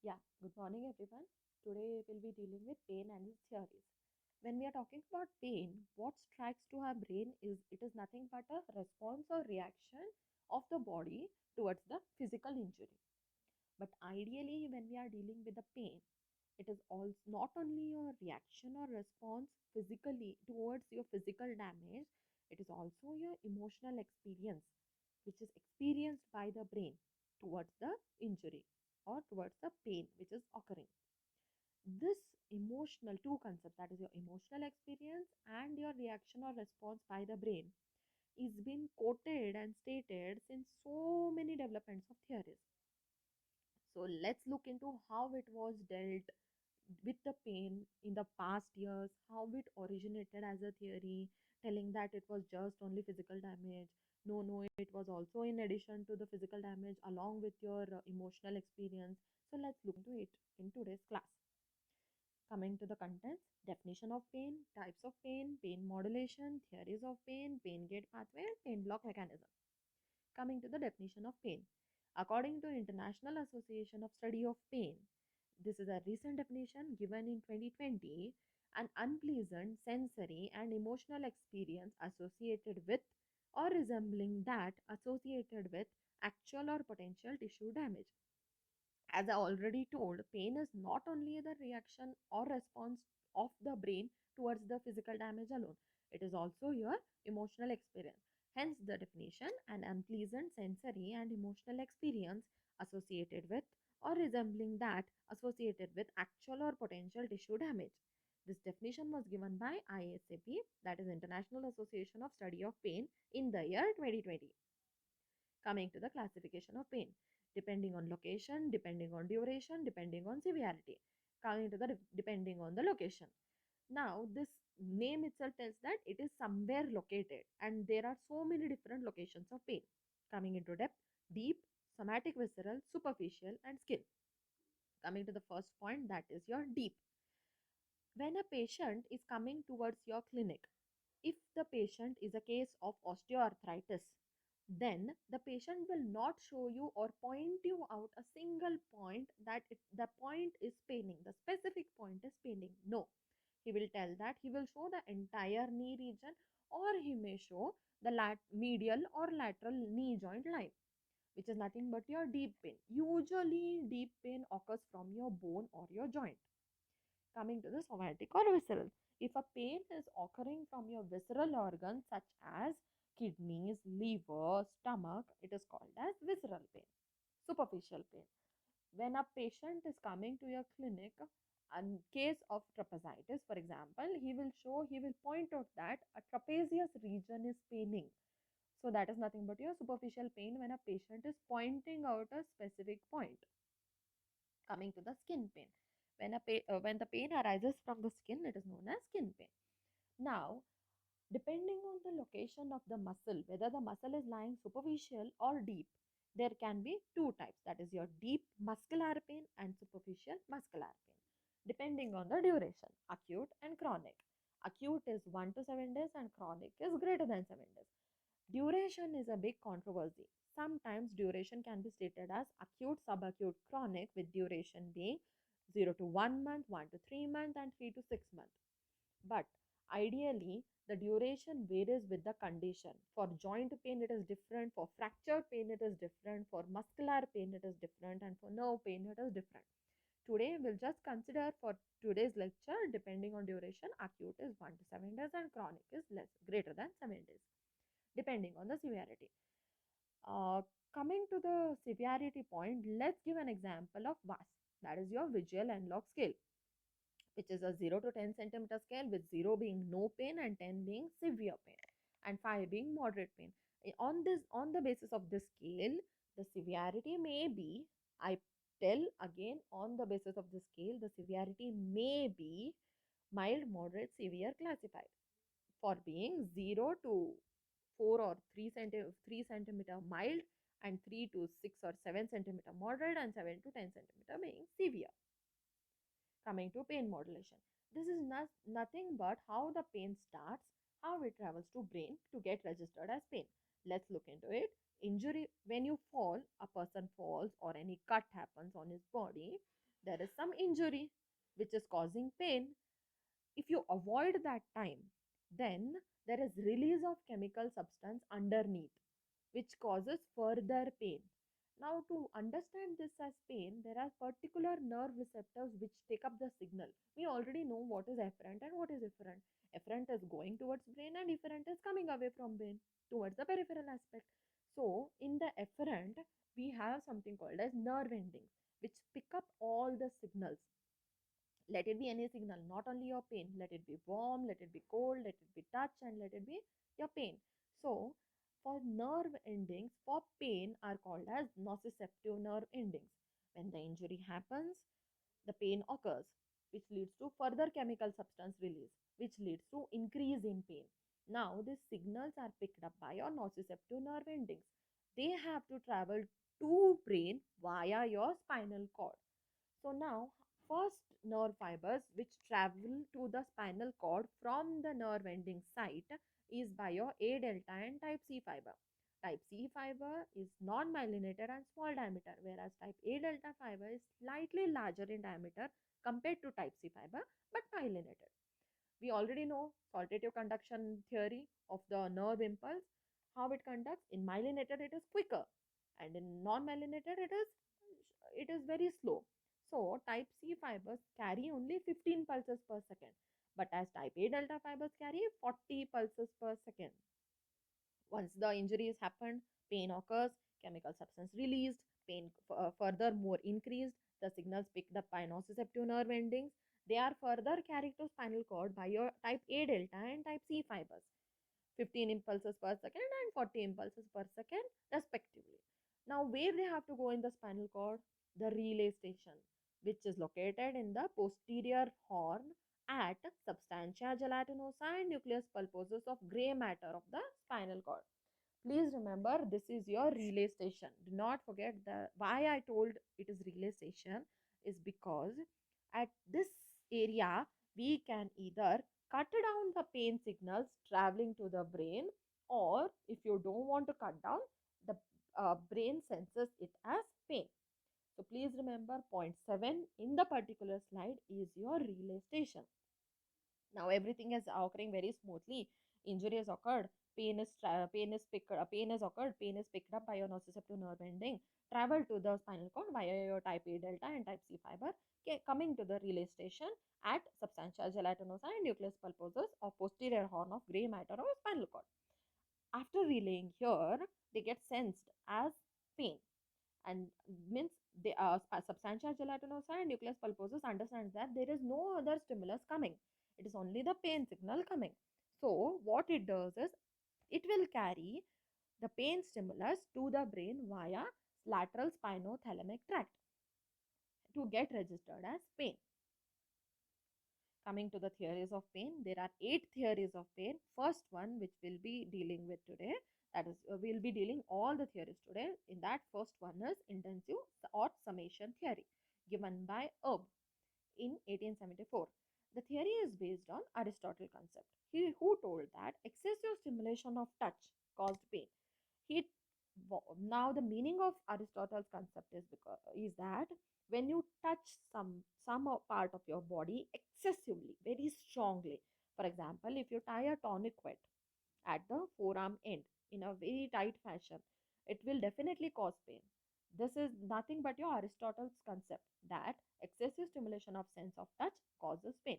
Good morning everyone. Today we'll be dealing with pain and its theories. When we are talking about pain, what strikes to our brain is it is nothing but a response or reaction of the body towards the physical injury. But ideally, when we are dealing with the pain, it is also not only your reaction or response physically towards your physical damage, it is also your emotional experience, which is experienced by the brain towards the injury or towards the pain which is occurring. This emotional two concepts, that is your emotional experience and your reaction or response by the brain, is been quoted and stated since so many developments of theories. So let's look into how it was dealt with the pain in the past years, how it originated as a theory, telling that it was just only physical damage. No, it was also in addition to the physical damage along with your emotional experience. So let's look into it in today's class. Coming to the contents, definition of pain, types of pain, pain modulation, theories of pain gate pathway, pain block mechanism. Coming to the definition of pain. According to International Association of Study of Pain, this is a recent definition given in 2020, an unpleasant sensory and emotional experience associated with or resembling that associated with actual or potential tissue damage. As I already told, pain is not only the reaction or response of the brain towards the physical damage alone, it is also your emotional experience. Hence, the definition an unpleasant sensory and emotional experience associated with or resembling that associated with actual or potential tissue damage. This definition was given by IASAP, that is International Association of Study of Pain, in the year 2020. Coming to the classification of pain, depending on location, depending on duration, depending on severity. Coming to the depending on the location. Now this name itself tells that it is somewhere located, and there are so many different locations of pain. Coming into depth, deep, somatic, visceral, superficial, and skin. Coming to the first point, that is your deep. When a patient is coming towards your clinic, if the patient is a case of osteoarthritis, then the patient will not show you or point you out a single point that the point is paining, the specific point is paining. No, he will tell that he will show the entire knee region, or he may show the medial or lateral knee joint line, which is nothing but your deep pain. Usually deep pain occurs from your bone or your joint. Coming to the somatic or visceral. If a pain is occurring from your visceral organs such as kidneys, liver, stomach, it is called as visceral pain. Superficial pain. When a patient is coming to your clinic, in case of trapezitis, for example, he will point out that a trapezius region is paining. So that is nothing but your superficial pain when a patient is pointing out a specific point. Coming to the skin pain, when the pain arises from the skin, it is known as skin pain. Now, depending on the location of the muscle, whether the muscle is lying superficial or deep, there can be two types, that is your deep muscular pain and superficial muscular pain, depending on the duration, acute and chronic. Acute is 1 to 7 days and chronic is greater than 7 days. Duration is a big controversy. Sometimes duration can be stated as acute, subacute, chronic, with duration being 0 to 1 month, 1 to 3 months, and 3 to 6 months. But ideally, the duration varies with the condition. For joint pain, it is different. For fracture pain, it is different. For muscular pain, it is different. And for nerve pain, it is different. Today, we'll just consider for today's lecture, depending on duration, acute is 1 to 7 days and chronic is greater than 7 days, depending on the severity. Uh, Coming to the severity point, let's give an example of VAS, that is your visual analog scale, which is a 0 to 10 centimeter scale, with 0 being no pain and 10 being severe pain and 5 being moderate pain. On the basis of this scale, the severity may be, I tell again, on the basis of the scale, the severity may be mild, moderate, severe classified, for being 0 to 4 or 3 centimeter mild, and 3 to 6 or 7 centimeter moderate, and 7 to 10 centimeter being severe. Coming to pain modulation, this is nothing but how the pain starts, how it travels to brain to get registered as pain. Let's look into it. Injury, when you fall, a person falls or any cut happens on his body, there is some injury which is causing pain. If you avoid that time, then there is release of chemical substance underneath which causes further pain. Now, to understand this as pain, there are particular nerve receptors which take up the signal. We already know what is efferent and what is efferent. Efferent is going towards brain and efferent is coming away from brain towards the peripheral aspect. So, in the efferent, we have something called as nerve endings which pick up all the signals. Let it be any signal, not only your pain. Let it be warm, let it be cold, let it be touch, and let it be your pain. So, for nerve endings for pain are called as nociceptive nerve endings. When the injury happens, the pain occurs, which leads to further chemical substance release, which leads to increase in pain. Now, these signals are picked up by your nociceptive nerve endings. They have to travel to brain via your spinal cord. So now, first nerve fibers which travel to the spinal cord from the nerve ending site is by your A delta and type C fiber. Type C fiber is non-myelinated and small diameter, whereas type A delta fiber is slightly larger in diameter compared to type C fiber but myelinated. We already know saltative conduction theory of the nerve impulse, how it conducts. In myelinated it is quicker, and in non-myelinated it is very slow. So type C fibers carry only 15 pulses per second, but as type A delta fibers carry 40 pulses per second. Once the injury has happened, pain occurs, chemical substance released, pain further more increased, the signals picked up by nociceptive nerve endings. They are further carried to spinal cord by your type A delta and type C fibers, 15 impulses per second and 40 impulses per second respectively. Now, where they have to go in the spinal cord? The relay station, which is located in the posterior horn at substantia gelatinosa and nucleus pulposus of gray matter of the spinal cord. Please remember, this is your relay station. Do not forget the why I told it is relay station is because at this area we can either cut down the pain signals traveling to the brain, or if you don't want to cut down, the brain senses it as pain. So please remember, point 7 in the particular slide is your relay station. Now everything is occurring very smoothly. Injury has occurred, pain is occurred, pain is picked up by your nociceptive nerve ending, travel to the spinal cord via your type A delta and type C fiber, coming to the relay station at substantia gelatinosa and nucleus pulposus of posterior horn of gray matter of spinal cord. After relaying here, they get sensed as pain, and means the substantia gelatinosa and nucleus pulposus understands that there is no other stimulus coming. It is only the pain signal coming. So what it does is it will carry the pain stimulus to the brain via lateral spinothalamic tract to get registered as pain. Coming to the theories of pain, there are 8 theories of pain. First one, which we'll be dealing with today, that is, we'll be dealing all the theories today. In that, first one is intensive or summation theory, given by Erb in 1874. The theory is based on Aristotle concept. He who told that excessive stimulation of touch caused pain. He Now the meaning of Aristotle's concept is that when you touch some part of your body excessively, very strongly, for example, if you tie a tourniquet at the forearm end in a very tight fashion, it will definitely cause pain. This is nothing but your Aristotle's concept that excessive stimulation of sense of touch causes pain.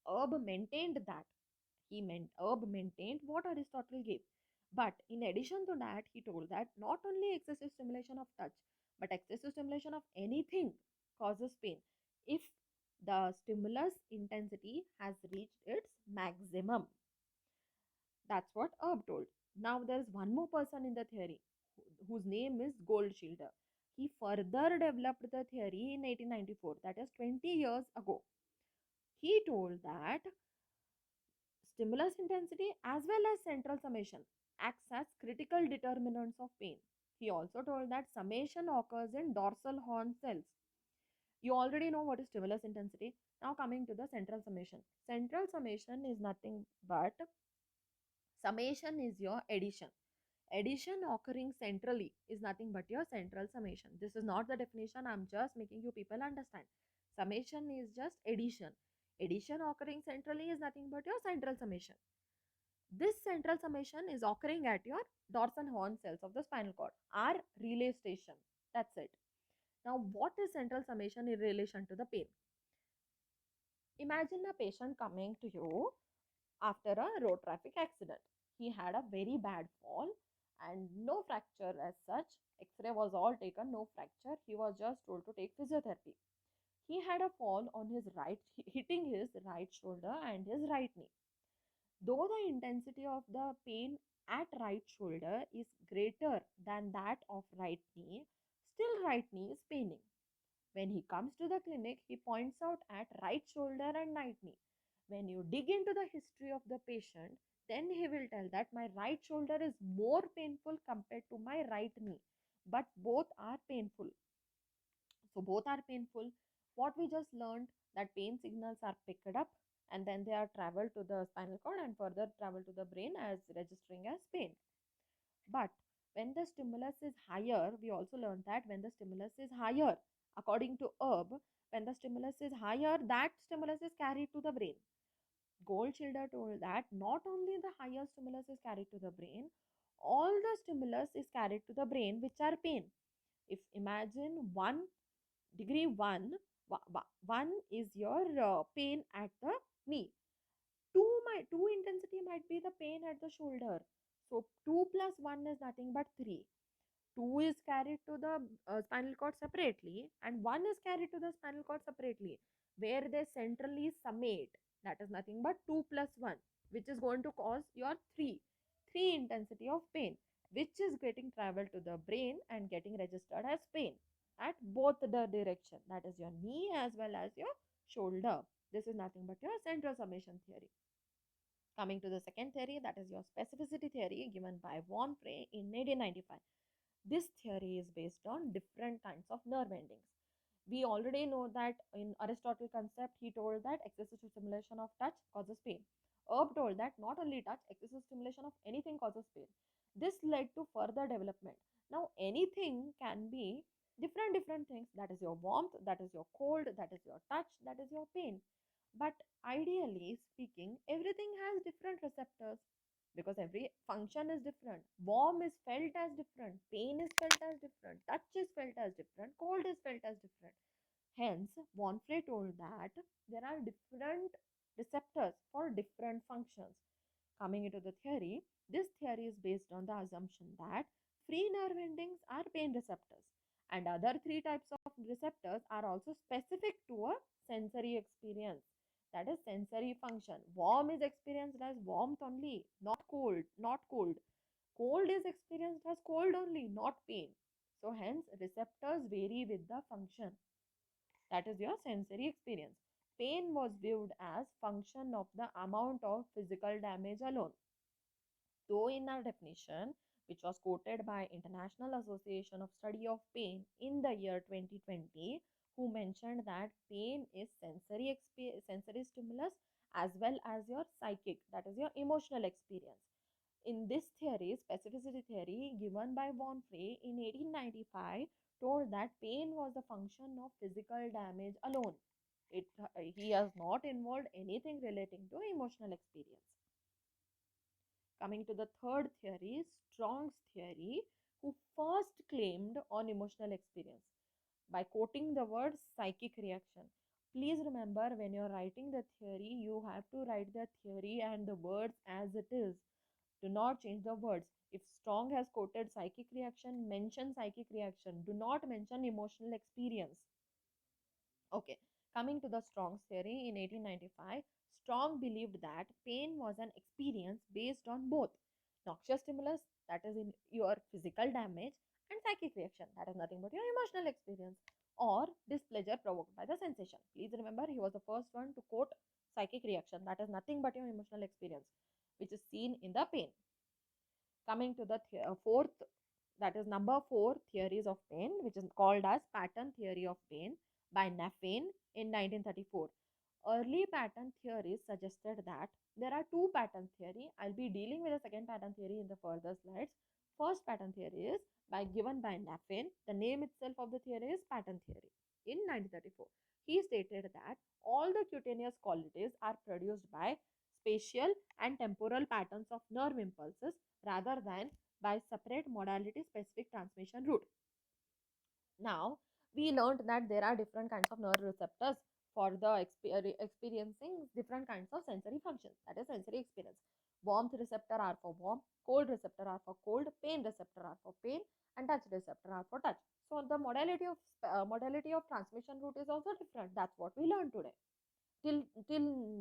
Erb maintained that. Erb maintained what Aristotle gave. But in addition to that, he told that not only excessive stimulation of touch, but excessive stimulation of anything causes pain if the stimulus intensity has reached its maximum. That's what Erb told. Now there is one more person in the theory whose name is Goldschilder. He further developed the theory in 1894, that is 20 years ago. He told that stimulus intensity as well as central summation acts as critical determinants of pain. He also told that summation occurs in dorsal horn cells. You already know what is stimulus intensity. Now coming to the central summation. Central summation is nothing but summation is your addition. Addition occurring centrally is nothing but your central summation. This is not the definition, I'm just making you people understand. Summation is just addition. Addition occurring centrally is nothing but your central summation. This central summation is occurring at your dorsal horn cells of the spinal cord, our relay station. That's it. Now, what is central summation in relation to the pain? Imagine a patient coming to you after a road traffic accident. He had a very bad fall and no fracture as such. X-ray was all taken, no fracture. He was just told to take physiotherapy. He had a fall on his right, hitting his right shoulder and his right knee. Though the intensity of the pain at right shoulder is greater than that of right knee, still right knee is paining. When he comes to the clinic, he points out at right shoulder and right knee. When you dig into the history of the patient, then he will tell that my right shoulder is more painful compared to my right knee, but both are painful. So both are painful. What we just learned, that pain signals are picked up and then they are traveled to the spinal cord and further travel to the brain as registering as pain. But when the stimulus is higher, we also learned that when the stimulus is higher, according to Erb, when the stimulus is higher, that stimulus is carried to the brain. Goldschilder told that not only the higher stimulus is carried to the brain, all the stimulus is carried to the brain, which are pain. If imagine 1 is your pain at the knee. 2 intensity might be the pain at the shoulder. So 2 plus 1 is nothing but 3. 2 is carried to the spinal cord separately and 1 is carried to the spinal cord separately, where they centrally summate. That is nothing but 2 plus 1, which is going to cause your 3 intensity of pain, which is getting traveled to the brain and getting registered as pain at both the direction, that is your knee as well as your shoulder. This is nothing but your central summation theory. Coming to the second theory, that is your specificity theory given by Von Frey in 1895. This theory is based on different kinds of nerve endings. We already know that in Aristotle concept, he told that excessive stimulation of touch causes pain. Erb told that not only touch, excessive stimulation of anything causes pain. This led to further development. Now, anything can be different things. That is your warmth, that is your cold, that is your touch, that is your pain. But ideally speaking, everything has different receptors because every function is different. Warm is felt as different, pain is felt as different, touch is felt as different, cold is felt as different. Hence, Von Frey told that there are different receptors for different functions. Coming into the theory, this theory is based on the assumption that free nerve endings are pain receptors and other three types of receptors are also specific to a sensory experience, that is sensory function. Warm is experienced as warmth only, not cold, not cold. Cold is experienced as cold only, not pain. So hence receptors vary with the function. That is your sensory experience. Pain was viewed as function of the amount of physical damage alone. Though in our definition, which was quoted by International Association of Study of Pain in the year 2020, who mentioned that pain is sensory stimulus as well as your psychic, that is your emotional experience. In this theory, specificity theory given by Von Frey in 1895, told that pain was a function of physical damage alone. He has not involved anything relating to emotional experience. Coming to the third theory, Strong's theory, who first claimed on emotional experience by quoting the word psychic reaction. Please remember, when you're writing the theory, you have to write the theory and the words as it is. Do not change the words. If Strong has quoted psychic reaction, mention psychic reaction. Do not mention emotional experience. Okay, coming to the Strong's theory in 1895, Strong believed that pain was an experience based on both noxious stimulus, that is in your physical damage, and psychic reaction, that is nothing but your emotional experience, or displeasure provoked by the sensation. Please remember, he was the first one to quote psychic reaction, that is nothing but your emotional experience, which is seen in the pain. Coming to the fourth, that is number 4 theories of pain, which is called as pattern theory of pain by Naffin in 1934. Early pattern theories suggested that there are two pattern theory. I'll be dealing with the second pattern theory in the further slides. First pattern theory is given by Naffin. The name itself of the theory is pattern theory. In 1934, he stated that all the cutaneous qualities are produced by spatial and temporal patterns of nerve impulses rather than by separate modality specific transmission route. Now, we learned that there are different kinds of nerve receptors for the experiencing different kinds of sensory functions, that is sensory experience. Warmth receptor are for warm, cold receptor are for cold, pain receptor are for pain, and touch receptor are for touch. So the modality of transmission route is also different. That's what we learned today till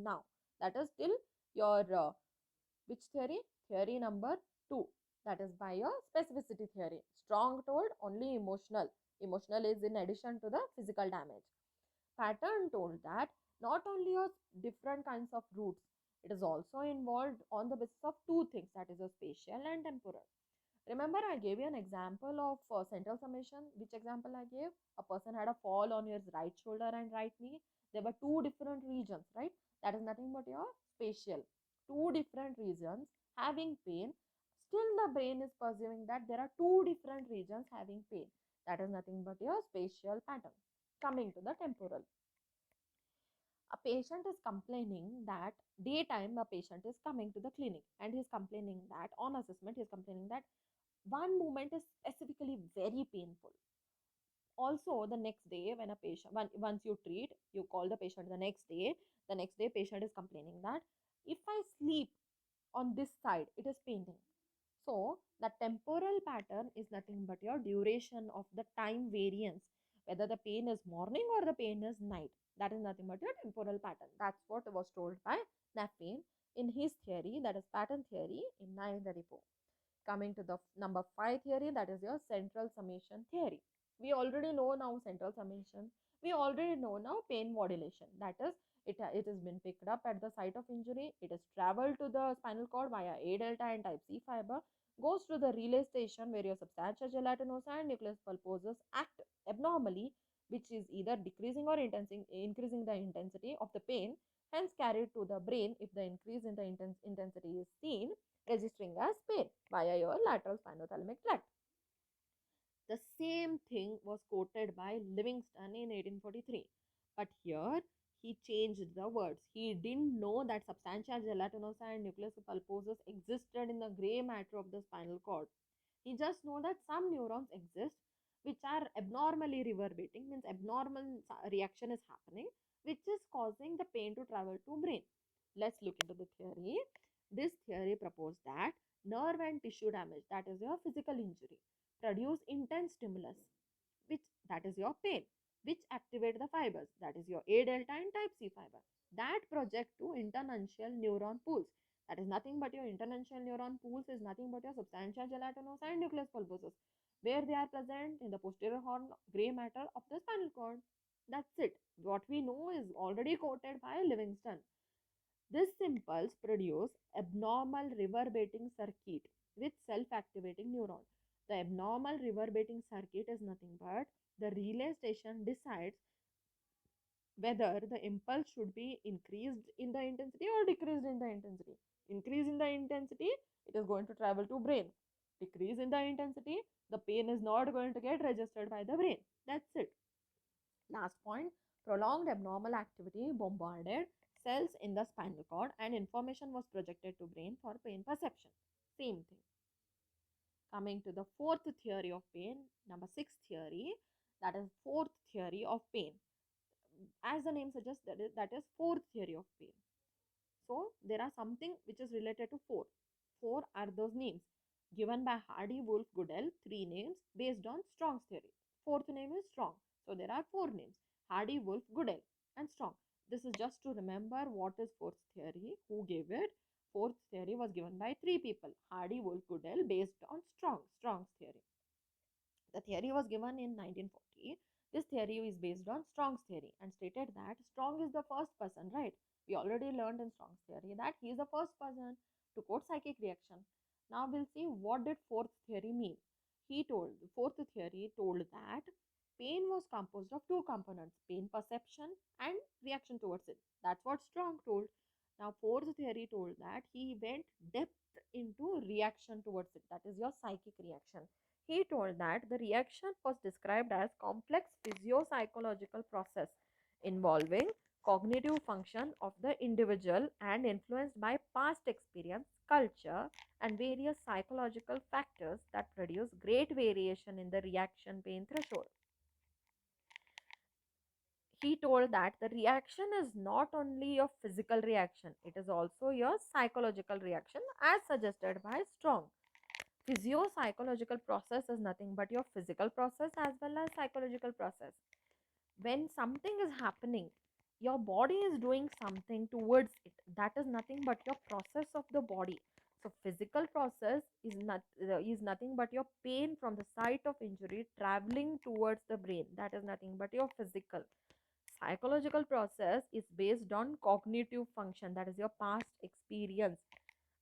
now. That is till your which theory? Theory number 2. That is by your specificity theory. Strong told only emotional. Emotional is in addition to the physical damage. Pattern told that not only your different kinds of routes, it is also involved on the basis of two things, that is a spatial and temporal. Remember, I gave you an example of central summation. Which example I gave? A person had a fall on his right shoulder and right knee. There were two different regions, right? That is nothing but your spatial. Two different regions having pain. Still, the brain is perceiving that there are two different regions having pain. That is nothing but your spatial pattern. Coming to the temporal. A patient is complaining that daytime a patient is coming to the clinic and he is complaining that on assessment he is complaining that one movement is specifically very painful. Also, the next day when a patient, once you treat, you call the patient the next day patient is complaining that if I sleep on this side, it is paining. So the temporal pattern is nothing but your duration of the time variance, whether the pain is morning or the pain is night. That is nothing but your temporal pattern. That's what was told by Naffin in his theory, that is pattern theory in 1934. Coming to the number 5 theory, that is your central summation theory. We already know now central summation. We already know now pain modulation. That is, it has been picked up at the site of injury. It has traveled to the spinal cord via A delta and type C fiber, goes to the relay station where your substantia gelatinosa and nucleus pulposus act abnormally, which is either decreasing or increasing the intensity of the pain, hence carried to the brain if the increase in the intensity is seen, registering as pain via your lateral spinothalamic tract. The same thing was quoted by Livingston in 1843. But here he changed the words. He didn't know that substantia gelatinosa and nucleus pulposus existed in the gray matter of the spinal cord. He just know that some neurons exist which are abnormally reverberating, means abnormal reaction is happening, which is causing the pain to travel to brain. Let's look into the theory. This theory proposed that nerve and tissue damage, that is your physical injury, produce intense stimulus, which that is your pain, which activate the fibers, that is your A delta and type C fiber, that project to internuncial neuron pools. That is nothing but your internuncial neuron pools is nothing but your substantia gelatinosa and nucleus pulposus, where they are present in the posterior horn gray matter of the spinal cord. That's it. What we know is already quoted by Livingston. This impulse produce abnormal reverberating circuit with self-activating neuron. The abnormal reverberating circuit is nothing but the relay station decides whether the impulse should be increased in the intensity or decreased in the intensity. Increase in the intensity, it is going to travel to brain. Decrease in the intensity, the pain is not going to get registered by the brain. That's it. Last point, prolonged abnormal activity bombarded cells in the spinal cord and information was projected to brain for pain perception. Same thing. Coming to the fourth theory of pain, number 6 theory, that is fourth theory of pain. As the name suggests, that is fourth theory of pain. So there are something which is related to four. Four are those names given by Hardy, Wolff, Goodell, 3 names based on Strong's theory. Fourth name is Strong. So there are 4 names: Hardy, Wolff, Goodell, and Strong. This is just to remember what is fourth theory, who gave it. Fourth theory was given by 3 people: Hardy, Wolff, Goodell, based on Strong's theory. The theory was given in 1940. This theory is based on Strong's theory and stated that Strong is the first person, right? We already learned in Strong's theory that he is the first person to quote psychic reaction. Now we'll see what did fourth theory mean. Fourth theory told that pain was composed of two components: pain perception and reaction towards it. That's what Strong told. Now, fourth theory told that he went depth into reaction towards it, that is your psychic reaction. He told that the reaction was described as complex physio-psychological process involving cognitive function of the individual and influenced by past experience, culture, and various psychological factors that produce great variation in the reaction pain threshold. He told that the reaction is not only your physical reaction, it is also your psychological reaction as suggested by Strong. Physio psychological process is nothing but your physical process as well as psychological process. When something is happening, your body is doing something towards it, that is nothing but your process of the body. So physical process is nothing but your pain from the site of injury traveling towards the brain, that is nothing but your physical. Psychological process is based on cognitive function, that is your past experience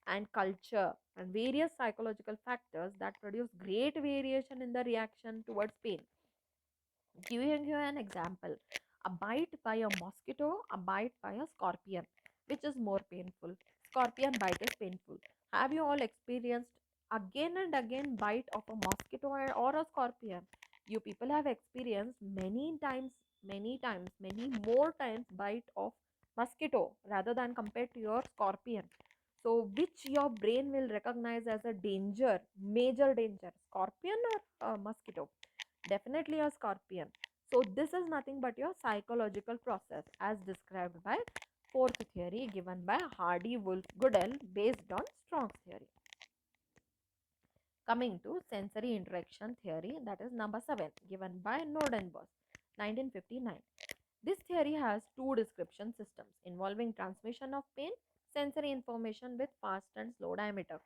and culture and various psychological factors that produce great variation in the reaction towards pain. Giving you an example, a bite by a mosquito, a bite by a scorpion, which is more painful? Scorpion bite is painful. Have you all experienced again and again bite of a mosquito or a scorpion? You people have experienced many times, many more times bite of mosquito rather than compared to your scorpion. So, which your brain will recognize as a danger, major danger, scorpion or mosquito? Definitely a scorpion. So this is nothing but your psychological process as described by fourth theory given by Hardy Wolf Goodell based on Strong's theory. Coming to sensory interaction theory, that is number 7 given by Nordenbos 1959. This theory has two description systems involving transmission of pain, sensory information with fast and slow diameter.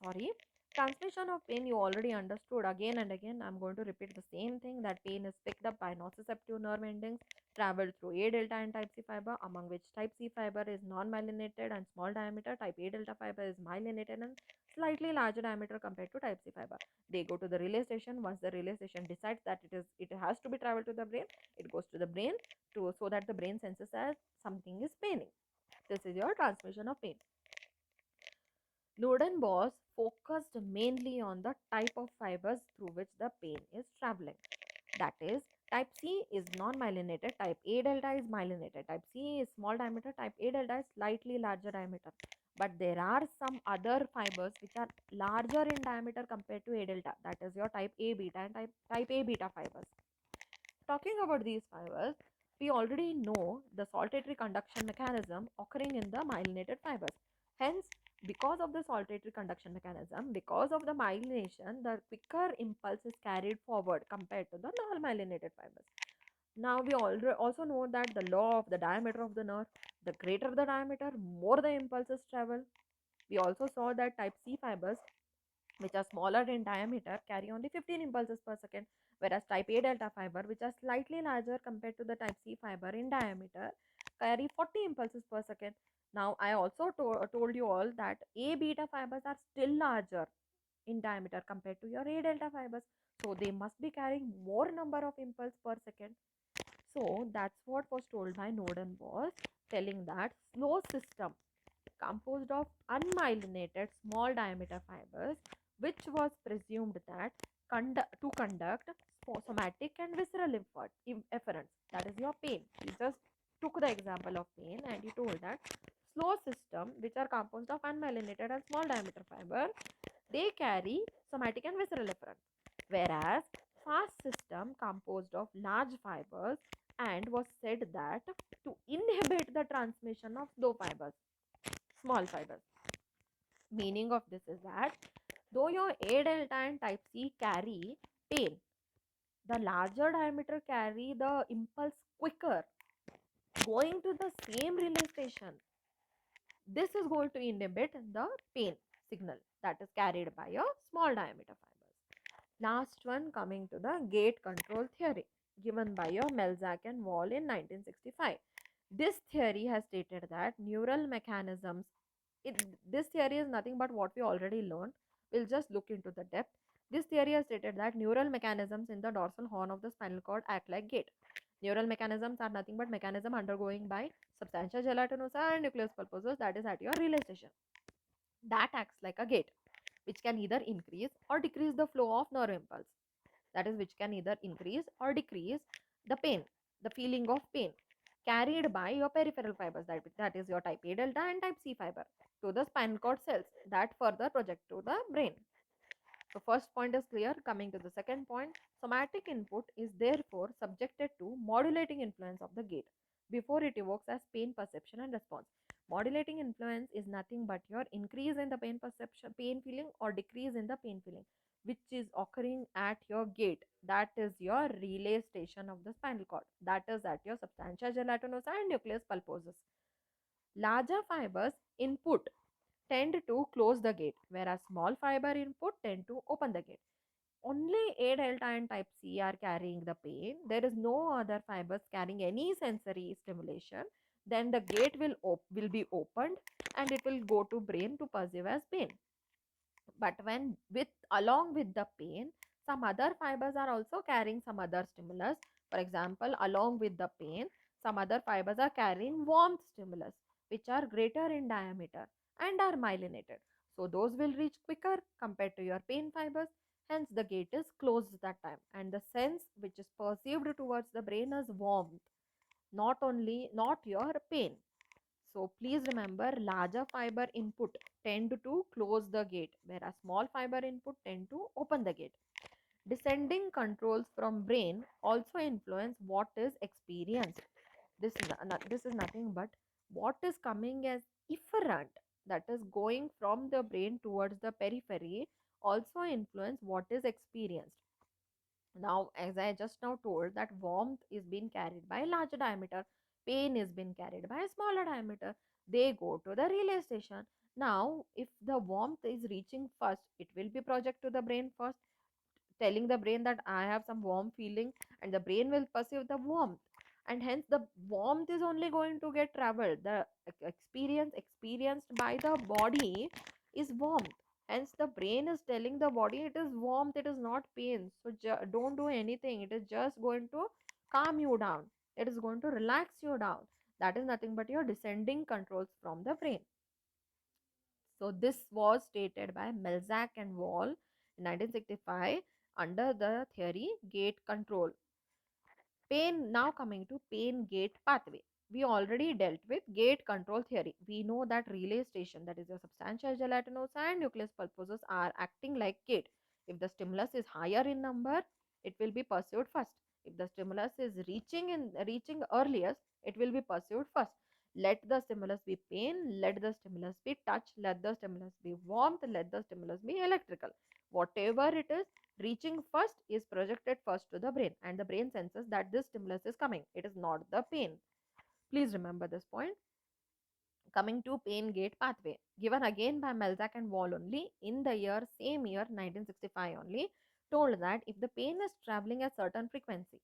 Sorry, transmission of pain you already understood. Again and again I'm going to repeat the same thing, that pain is picked up by nociceptive nerve endings traveled through A delta and type C fiber, among which type C fiber is non-myelinated and small diameter, type A delta fiber is myelinated and slightly larger diameter compared to type C fiber. They go to the relay station. Once the relay station decides that it has to be traveled to the brain, it goes to the brain so that the brain senses as something is paining. This is your transmission of pain. Nordenbos focused mainly on the type of fibers through which the pain is traveling. That is, type C is non-myelinated, type A delta is myelinated, type C is small diameter, type A delta is slightly larger diameter. But there are some other fibers which are larger in diameter compared to A delta, that is your type A beta and type A beta fibers. Talking about these fibers, we already know the saltatory conduction mechanism occurring in the myelinated fibers. Hence, because of the saltatory conduction mechanism, because of the myelination, the quicker impulse is carried forward compared to the non-myelinated fibers. Now, we also know that the law of the diameter of the nerve, the greater the diameter, more the impulses travel. We also saw that type C fibers, which are smaller in diameter, carry only 15 impulses per second, whereas type A delta fiber, which are slightly larger compared to the type C fiber in diameter, carry 40 impulses per second. Now, I also told you all that A beta fibers are still larger in diameter compared to your A delta fibers. So, they must be carrying more number of impulse per second. So, that's what was told by Nordenbos, telling that slow system composed of unmyelinated small diameter fibers, which was presumed that to conduct somatic and visceral efferents, that is your pain. He just took the example of pain and he told that slow system, which are composed of unmyelinated and small diameter fiber, they carry somatic and visceral efferents, whereas fast system composed of large fibers and was said that to inhibit the transmission of slow fibers, small fibers. Meaning of this is that though your A delta and type C carry pain, the larger diameter carry the impulse quicker going to the same relay station. This is going to inhibit the pain signal that is carried by a small diameter fibers. Last one, coming to the gate control theory given by your Melzack and Wall in 1965. This theory has stated that neural mechanisms, this theory is nothing but what we already learned. We'll just look into the depth. This theory has stated that neural mechanisms in the dorsal horn of the spinal cord act like gate. Neural mechanisms are nothing but mechanism undergoing by substantia gelatinosa and nucleus pulposus, that is at your relay station. That acts like a gate which can either increase or decrease the flow of nerve impulse, that is which can either increase or decrease the pain, the feeling of pain carried by your peripheral fibers, that is your type A delta and type C fiber, to the spinal cord cells that further project to the brain. So first point is clear. Coming to the second point, somatic input is therefore subjected to modulating influence of the gate before it evokes as pain perception and response. Modulating influence is nothing but your increase in the pain perception, pain feeling, or decrease in the pain feeling, which is occurring at your gate. That is your relay station of the spinal cord. That is at your substantia gelatinosa and nucleus pulposus. Larger fibers input tend to close the gate, whereas small fiber input tend to open the gate. Only A delta and type C are carrying the pain. There is no other fibers carrying any sensory stimulation. Then the gate will be opened and it will go to brain to perceive as pain. But when with along with the pain, some other fibers are also carrying some other stimulus. For example, along with the pain, some other fibers are carrying warmth stimulus, which are greater in diameter and are myelinated. So those will reach quicker compared to your pain fibers. Hence the gate is closed that time, and the sense which is perceived towards the brain is warmth, not your pain. So please remember, larger fiber input tend to close the gate, whereas small fiber input tend to open the gate. Descending controls from brain also influence what is experienced. This is nothing but what is coming as efferent, that is going from the brain towards the periphery, also influence what is experienced. Now, as I just now told, that warmth is being carried by larger diameter, pain is being carried by a smaller diameter. They go to the relay station. Now, if the warmth is reaching first, it will be project to the brain first, telling the brain that I have some warm feeling, and the brain will perceive the warmth. And hence, the warmth is only going to get traveled. The experience experienced by the body is warmth. Hence, the brain is telling the body it is warmth, it is not pain. So, don't do anything. It is just going to calm you down, it is going to relax you down. That is nothing but your descending controls from the brain. So this was stated by Melzack and Wall in 1965 under the theory gate control. Pain, now coming to pain gate pathway. We already dealt with gate control theory. We know that relay station, that is the substantia gelatinosa and nucleus pulposus, are acting like gate. If the stimulus is higher in number, it will be pursued first. If the stimulus is reaching earliest, it will be pursued first. Let the stimulus be pain, let the stimulus be touch, let the stimulus be warmth, let the stimulus be electrical. Whatever it is, reaching first is projected first to the brain, and the brain senses that this stimulus is coming. It is not the pain. Please remember this point. Coming to pain gate pathway, given again by Melzack and Wall only in the same year 1965 only, told that if the pain is traveling at certain frequency,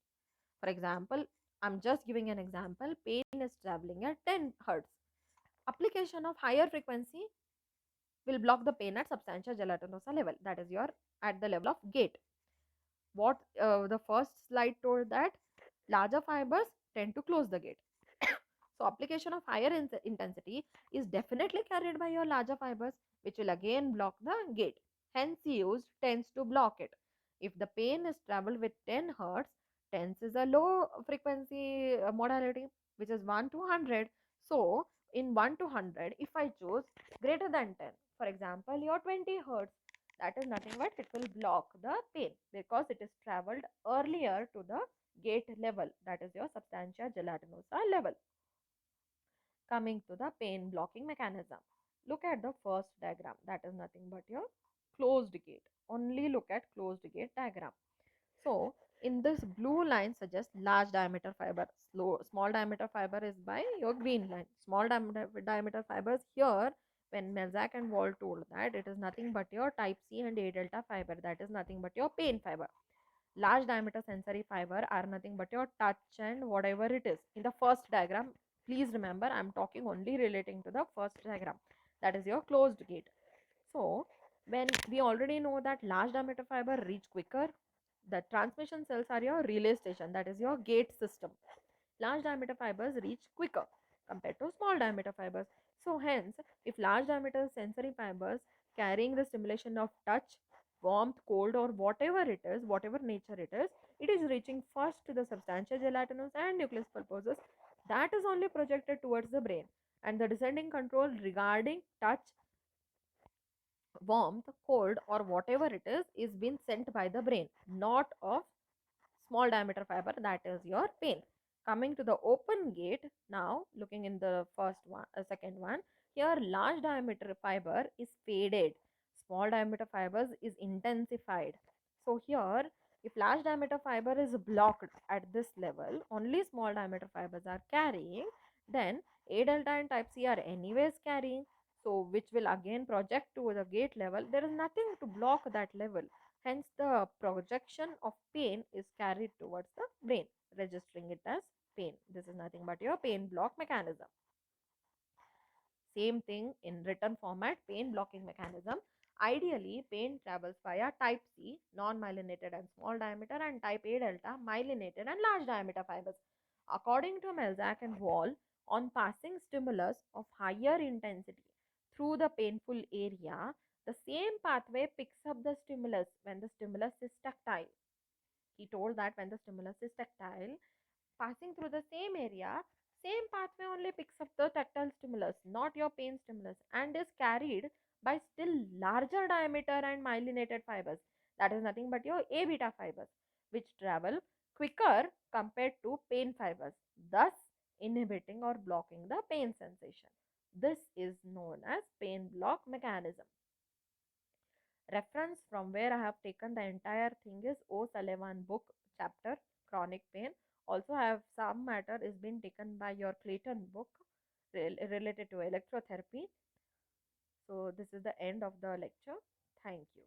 for example, I'm just giving an example, pain is traveling at 10 hertz. Application of higher frequency will block the pain at substantia gelatinosa level, that is your at the level of gate. What the first slide told, that larger fibers tend to close the gate. So application of higher intensity is definitely carried by your larger fibers, which will again block the gate. Hence use tends to block it. If the pain is traveled with 10 hertz, tens is a low frequency modality, which is 1 to 100. So in 1 to 100, if I choose greater than 10, for example, your 20 hertz, that is nothing but it will block the pain because it is traveled earlier to the gate level, that is your substantia gelatinosa level. Coming to the pain blocking mechanism, look at the first diagram, that is nothing but your closed gate. Only look at closed gate diagram. So in this blue line suggests large diameter fiber, small diameter fiber is by your green line. Small diameter fibers here, when Melzack and Wall told that it is nothing but your type C and A delta fiber, that is nothing but your pain fiber. Large diameter sensory fiber are nothing but your touch and whatever it is. In the first diagram, please remember I am talking only relating to the first diagram, that is your closed gate. So when we already know that large diameter fiber reach quicker, The transmission cells are your relay station, that is your gate system. Large diameter fibers reach quicker compared to small diameter fibers. So hence, if large diameter sensory fibers carrying the stimulation of touch, warmth, cold, or whatever it is, whatever nature it is reaching first to the substantia gelatinous and nucleus pulposus, that is only projected towards the brain, and the descending control regarding touch, warmth, cold, or whatever it is being sent by the brain, not of small diameter fiber, that is your pain. Coming to the open gate, now looking in the first one, second one, here large diameter fiber is faded, small diameter fibers is intensified. So here, if large diameter fiber is blocked at this level, only small diameter fibers are carrying, then A delta and type C are anyways carrying, so which will again project to the gate level. There is nothing to block that level. Hence, the projection of pain is carried towards the brain, registering it as pain. This is nothing but your pain block mechanism. Same thing in written format, pain blocking mechanism. Ideally, pain travels via type C, non-myelinated and small diameter, and type A delta, myelinated and large diameter fibers. According to Melzack and Wall, on passing stimulus of higher intensity through the painful area, the same pathway picks up the stimulus when the stimulus is tactile. He told that when the stimulus is tactile, passing through the same area, same pathway only picks up the tactile stimulus, not your pain stimulus, and is carried by still larger diameter and myelinated fibers. That is nothing but your A beta fibers, which travel quicker compared to pain fibers, thus inhibiting or blocking the pain sensation. This is known as pain block mechanism. Reference from where I have taken the entire thing is O'Sullivan book chapter chronic pain. Also have some matter is been taken by your Clayton book related to electrotherapy. So this is the end of the lecture. Thank you.